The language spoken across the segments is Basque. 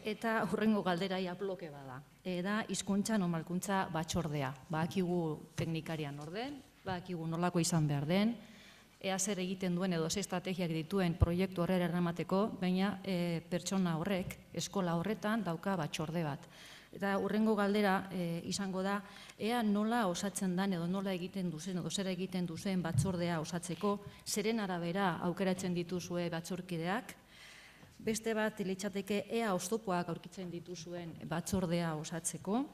Eta hurrengo galderaia bloke bada. Da hizkuntza normalkuntza batzordea. Badakigu teknikarian orden, badakigu nolako izan behar den, ea zer egiten duen edo ze estrategiak dituen proiektu horrela eramateko, baina pertsona horrek, eskola horretan dauka batzorde bat. Eta hurrengo galdera izango da, ea nola osatzen den edo nola egiten duzen edo zer egiten duzen batzordea osatzeko, zeren arabera aukeratzen dituzue batzorkideak. Beste bat litzateke ea oztopoak aurkitzen dituzuen batzordea osatzeko.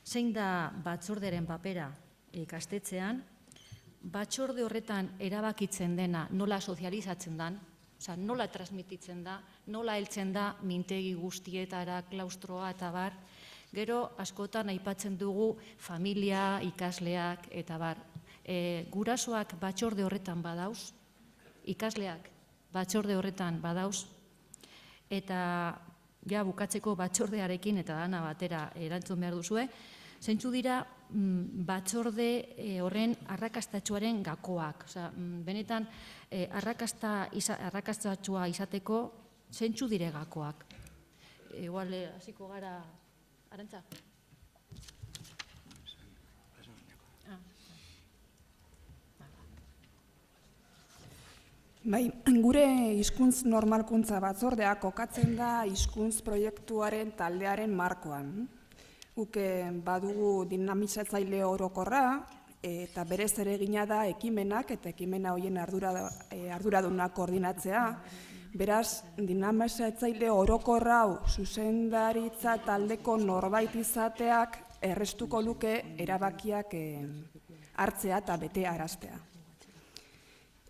Zein da batzorderen papera ikastetxean, batzorde horretan erabakitzen dena nola sozializatzen den, nola transmititzen da, nola heltzen da mintegi guztietara, klaustroa eta bar. Gero askotan aipatzen dugu familia, ikasleak eta bar. Gurasoak batzorde horretan badauz, ikasleak batzorde horretan badauz, eta bukatzeko batzordearekin eta dana batera erantzun behar duzue, zeintzu dira batzorde horren arrakastatsuaren gakoak. Benetan, arrakastatxua izateko zeintzu dire gakoak. Igual, hasiko gara, Arantza? Bai, gure hizkuntz normalkuntza batzordea kokatzen da hizkuntz proiektuaren taldearen markoan. Guk badugu dinamizatzaile orokorra eta berez ere egina da ekimenak eta ekimena horien arduradunak koordinatzea. Beraz, dinamizatzaile orokorra hau zuzendaritza taldeko norbait izateak errestuko luke erabakiak hartzea eta bete araztea.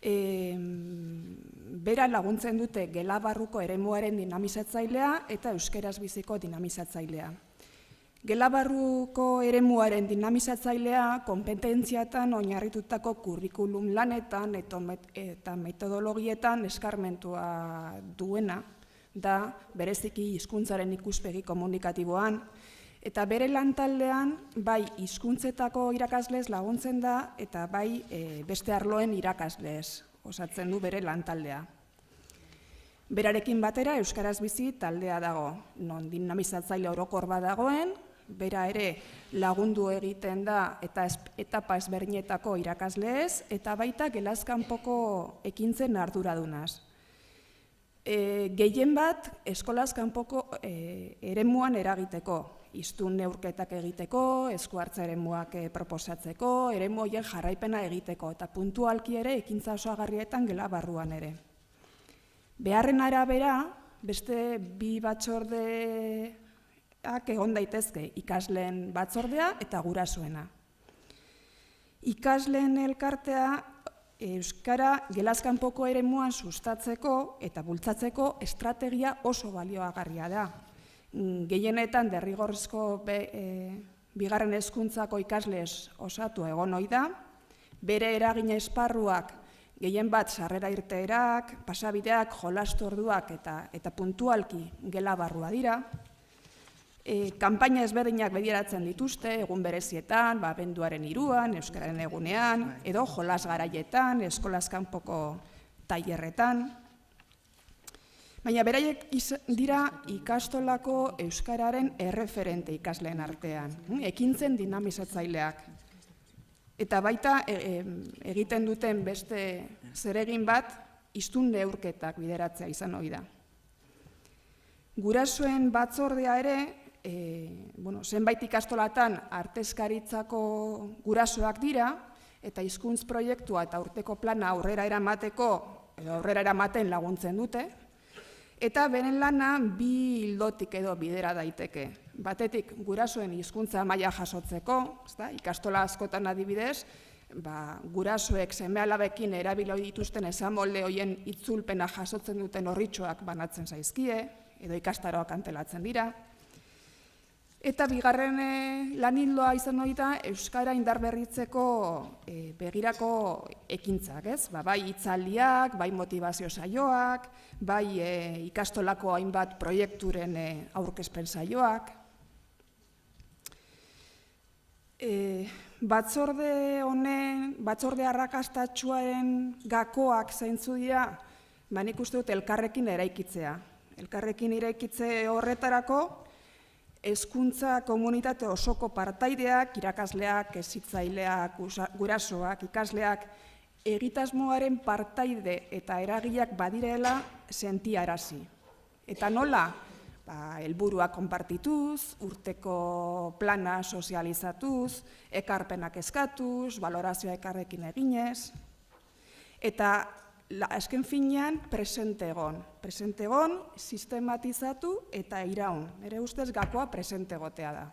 Bera laguntzen dute gela barruko eremuaren dinamizatzailea eta euskeraz biziko dinamizatzailea. Gela barruko eremuaren dinamizatzailea konpetentziatan oinarritutako kurrikulum lanetan eta metodologietan eskarmentua duena da bereziki hizkuntzaren ikuspegi komunikatiboan, eta bere lantaldean bai hizkuntzetako irakaslez laguntzen da eta bai beste arloen irakaslez osatzen du bere lantaldea. Berarekin batera euskaraz bizi taldea dago, non dinamizatzaile orokor bat dagoen, bera ere lagundu egiten da eta etapa ezberdinetako irakasleez eta baita gelazkanpoko ekintzen arduradunaz. Gehien bat eskolaz kanpoko eremuan eragiteko, hiztun neurketak egiteko, esku hartze eremuak proposatzeko, eremu horien jarraipena egiteko eta puntualki ere ekintza osagarrietan gela barruan ere. Beharren arabera, beste bi batzordeak egon daitezke, ikasleen batzordea eta gurasoena. Ikasleen elkartea euskara gelazkanpoko eremuan sustatzeko eta bultzatzeko estrategia oso balioagarria da. Gehienetan derrigorrezko bigarren hezkuntzako ikasleez osatu egon ohi da, bere eragina esparruak gehien bat sarrera irteerak, pasabideak, jolastorduak eta puntualki gela barrua dira. Kanpaina ezberdinak begiratzen dituzte, egun berezietan, abenduaren 3an, euskararen egunean, edo jolas garaietan, eskolaz kanpoko tailerretan. Baina beraiek dira ikastolako euskararen erreferente ikasleen artean, ekintzen dinamizatzaileak. Eta baita egiten duten beste zeregin bat, hiztun neurketak bideratzea izan ohi da. Gurasoen batzordea ere, zenbait ikastolatan artezkaritzako gurasoak dira, eta hizkuntz proiektua eta urteko plana aurrera eramateko, edo aurrera eramaten laguntzen dute, eta beren lana bi ildotik edo bidera daiteke. Batetik, gurasoen hizkuntza maila jasotzeko, ikastola askotan adibidez, gurasoek seme-alabekin erabili dituzten esamolde horien itzulpena jasotzen duten orritxoak banatzen zaizkie, edo ikastaroak antelatzen dira. Eta bigarren lanildoa izan ohi da euskara indarberritzeko begirako ekintzak, ez? Bai hitzaldiak, bai motivazio saioak, bai ikastolako hainbat proiekturen aurkezpen saioak. Batzorde arrakastatsuaren gakoak zeintzu dira, nik uste dut elkarrekin eraikitzea. Elkarrekin irekitze horretarako, hezkuntza komunitate osoko partaideak, irakasleak, hezitzaileak, gurasoak, ikasleak, egitasmoaren partaide eta eragileak badirela sentiarazi. Eta nola? Helburuak konpartituz, urteko plana sozializatuz, ekarpenak eskatuz, valorazioa ekarrekin eginez. Eta azken finean presente egon, sistematizatu eta iraun. Nire ustez gakoa presente egotea da.